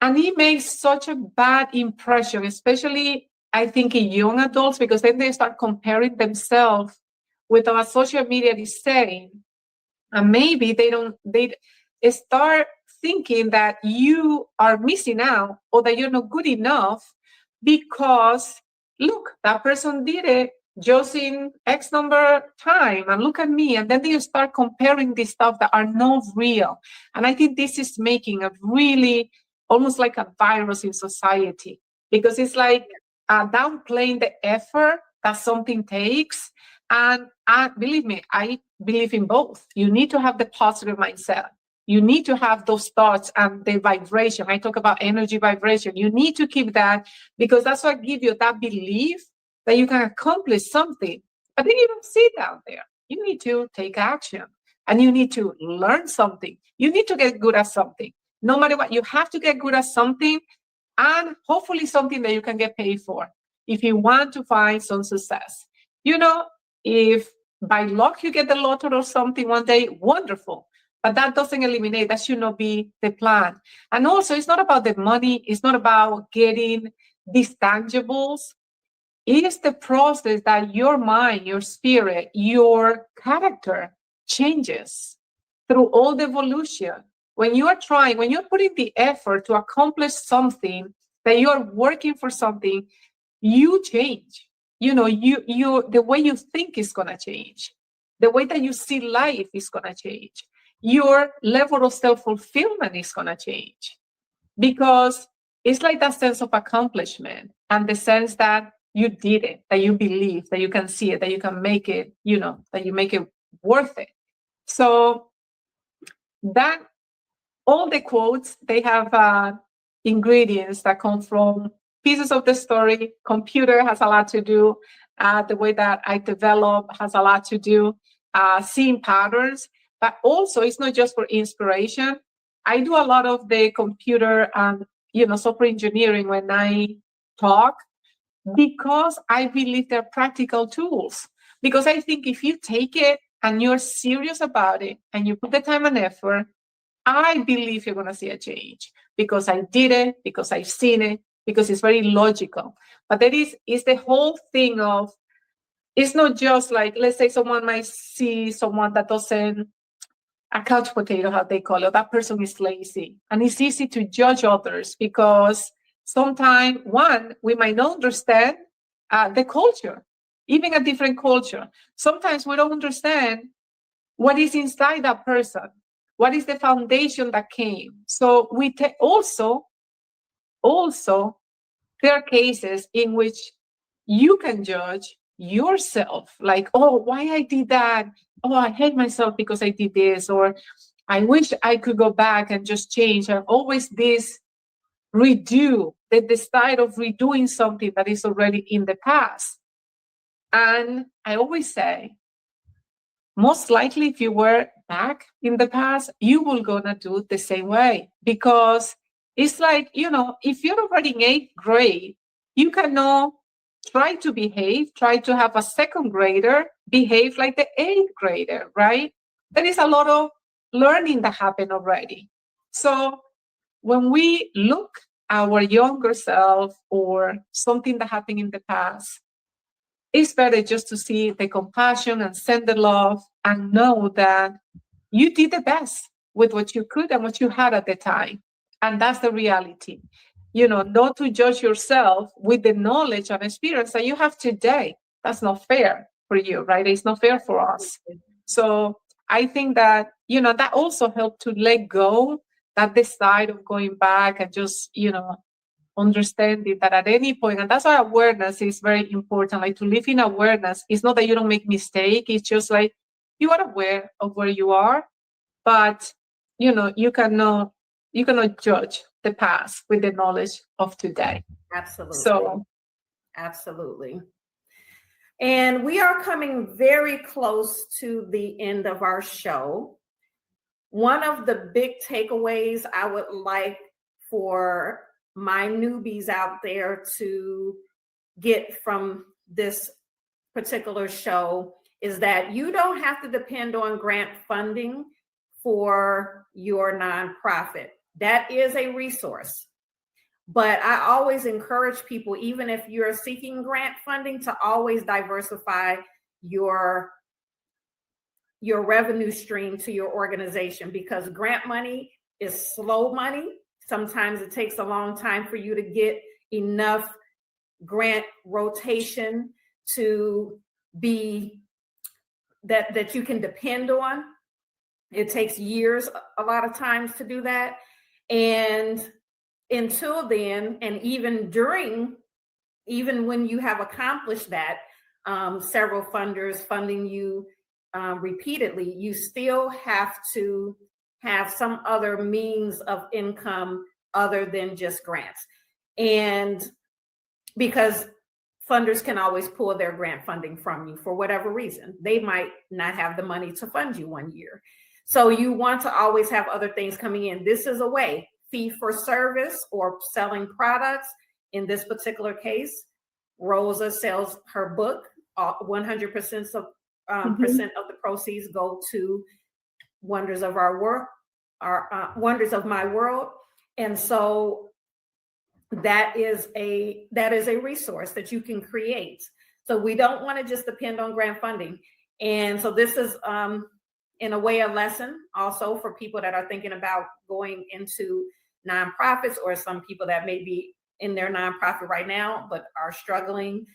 And it makes such a bad impression, especially I think in young adults, because then they start comparing themselves with what social media is saying. And maybe they start thinking that you are missing out or that you're not good enough because, look, that person did it just in X number time, and look at me. And then they start comparing these stuff that are not real. And I think this is making a really, almost like a virus in society, because it's like downplaying the effort that something takes. And believe me, I believe in both. You need to have the positive mindset. You need to have those thoughts and the vibration. I talk about energy vibration. You need to keep that, because that's what gives you that belief that you can accomplish something. But then you don't see it out there. You need to take action, and you need to learn something. You need to get good at something. No matter what, you have to get good at something, and hopefully something that you can get paid for if you want to find some success. If by luck you get the lottery or something one day, wonderful. But that doesn't eliminate, that should not be the plan. And also, it's not about the money. It's not about getting these tangibles. It is the process that your mind, your spirit, your character changes through all the evolution. When you are trying, when you're putting the effort to accomplish something, that you are working for something, you change. The way you think is going to change. The way that you see life is going to change. Your level of self-fulfillment is going to change, because it's like that sense of accomplishment and the sense that you did it, that you believe, that you can see it, that you can make it, that you make it worth it. So that all the quotes, they have ingredients that come from pieces of the story. Computer has a lot to do. The way that I develop has a lot to do. Seeing patterns, but also it's not just for inspiration. I do a lot of the computer and software engineering when I talk, because I believe they're practical tools. Because I think if you take it and you're serious about it and you put the time and effort, I believe you're going to see a change, because I did it, because I've seen it, because it's very logical. But there is the whole thing of, it's not just like, let's say someone might see someone that doesn't, a couch potato, how they call it, that person is lazy. And it's easy to judge others because Sometimes, one, we might not understand the culture, even a different culture. Sometimes we don't understand what is inside that person, what is the foundation that came. So we also, there are cases in which you can judge yourself, like, oh, why I did that? Oh, I hate myself because I did this, or I wish I could go back and just change. And always this redo, the desire of redoing something that is already in the past. And I always say, most likely if you were back in the past, you will gonna do it the same way, because it's like, if you're already in 8th grade, you cannot try to behave, try to have a 2nd grader behave like the 8th grader, right? There is a lot of learning that happened already. So when we look our younger self or something that happened in the past, it's better just to see the compassion and send the love and know that you did the best with what you could and what you had at the time. And that's the reality. Not to judge yourself with the knowledge and experience that you have today. That's not fair for you, right? It's not fair for us. So I think that, that also helped to let go that desire of going back and just, understanding that at any point, and that's why awareness is very important. Like, to live in awareness, it's not that you don't make mistake. It's just like you are aware of where you are, but you cannot judge the past with the knowledge of today. Absolutely. So absolutely. And we are coming very close to the end of our show. One of the big takeaways I would like for my newbies out there to get from this particular show is that you don't have to depend on grant funding for your nonprofit. That is a resource. But I always encourage people, even if you're seeking grant funding, to always diversify your revenue stream to your organization, because grant money is slow money. Sometimes it takes a long time for you to get enough grant rotation to be that you can depend on. It takes years a lot of times to do that. And until then, and even when you have accomplished that, several funders funding you repeatedly, you still have to have some other means of income other than just grants. And because funders can always pull their grant funding from you for whatever reason. They might not have the money to fund you one year. So you want to always have other things coming in. This is a way, fee for service or selling products. In this particular case, Rosa sells her book. 100% of the proceeds go to Wonders of Our World, Wonders of My World. And so that is a resource that you can create. So we don't want to just depend on grant funding. And so this is in a way a lesson also for people that are thinking about going into nonprofits, or some people that may be in their nonprofit right now but are struggling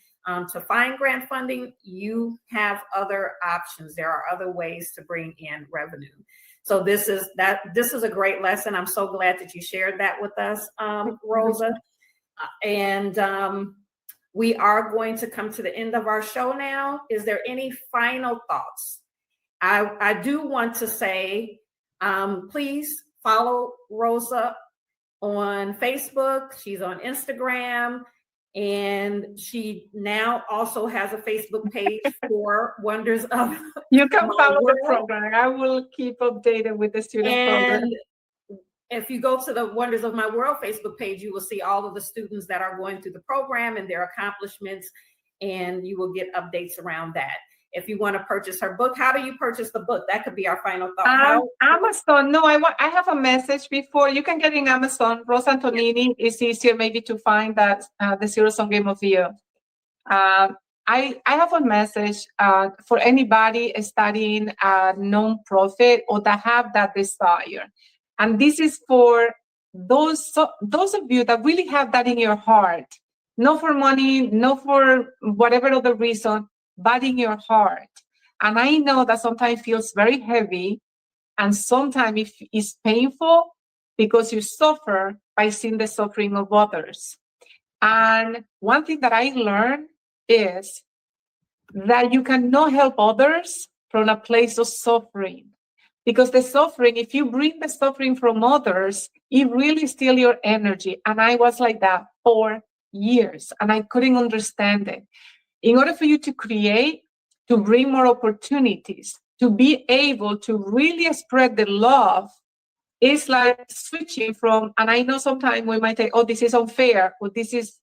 to find grant funding. You have other options. There are other ways to bring in revenue. So this is a great lesson. I'm so glad that you shared that with us, Rosa. And we are going to come to the end of our show now. Is there any final thoughts? I do want to say, please follow Rosa on Facebook. She's on Instagram. And she now also has a Facebook page for Wonders of You can follow the program. I will keep updated with the student program. If you go to the Wonders of My World Facebook page, you will see all of the students that are going through the program and their accomplishments, and you will get updates around that. If you want to purchase her book, how do you purchase the book? That could be our final thought. Amazon. No, I have a message before. You can get in Amazon. Rosa Antonini is easier maybe to find that the Zero Sum Game of the Year. I have a message for anybody studying a nonprofit or that have that desire. And this is for those of you that really have that in your heart, not for money, not for whatever other reason, but in your heart. And I know that sometimes feels very heavy, and sometimes it's painful because you suffer by seeing the suffering of others. And one thing that I learned is that you cannot help others from a place of suffering. Because the suffering, if you bring the suffering from others, it really steals your energy. And I was like that for years, and I couldn't understand it. In order for you to create, to bring more opportunities, to be able to really spread the love, it's like switching from, and I know sometimes we might say, oh, this is unfair, or this is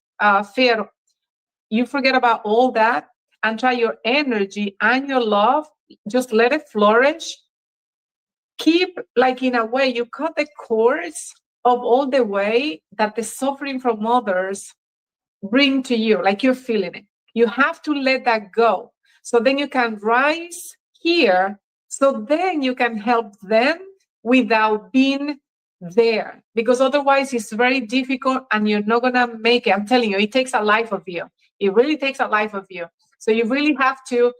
fair. You forget about all that and try your energy and your love, just let it flourish. Keep, like in a way, you cut the cords of all the way that the suffering from others bring to you, like you're feeling it. You have to let that go. So then you can rise here. So then you can help them without being there. Because otherwise it's very difficult and you're not going to make it. I'm telling you, it takes a life of you. It really takes a life of you. So you really have to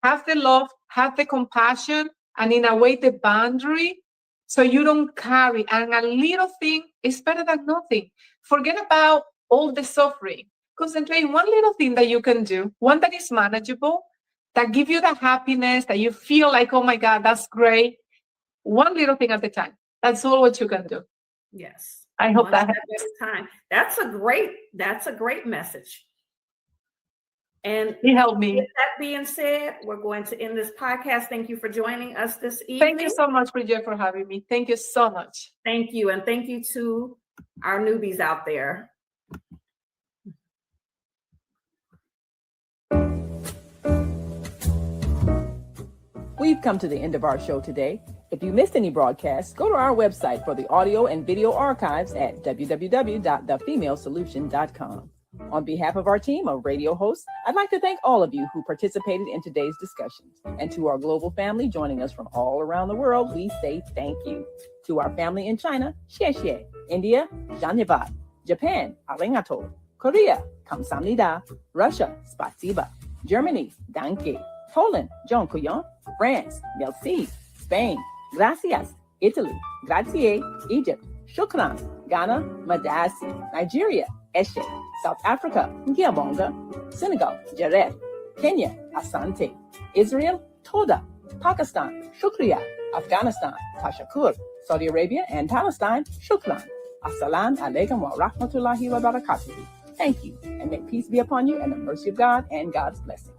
have the love, have the compassion, and in a way, the boundary, so you don't carry. And a little thing is better than nothing. Forget about all the suffering. Concentrate on one little thing that you can do, one that is manageable, that give you the happiness, that you feel like, oh my God, that's great. One little thing at a time. That's all what you can do. Yes. I hope that helps. Time. That's a great message. And it helped me. With that being said, we're going to end this podcast. Thank you for joining us this evening. Thank you so much, Bridget, for having me. Thank you so much. Thank you. And thank you to our newbies out there. We've come to the end of our show today. If you missed any broadcasts, go to our website for the audio and video archives at www.thefemalesolution.com. On behalf of our team of radio hosts, I'd like to thank all of you who participated in today's discussions. And to our global family joining us from all around the world, we say thank you. To our family in China, xie xie. India, dhanyavad. Japan, arigato. Korea, kamsamnida. Russia, spasiba. Germany, danke. Poland, dziękuję. France, merci. Spain, gracias. Italy, grazie. Egypt, shukran. Ghana, madasi. Nigeria, eshe. South Africa, ngiyabonga. Senegal, jareh. Kenya, asante. Israel, toda. Pakistan, shukriya. Afghanistan, tashakur. Saudi Arabia and Palestine, shukran. Assalamu alaikum wa rahmatullahi wa barakatuh. Thank you, and may peace be upon you and the mercy of God and God's blessing.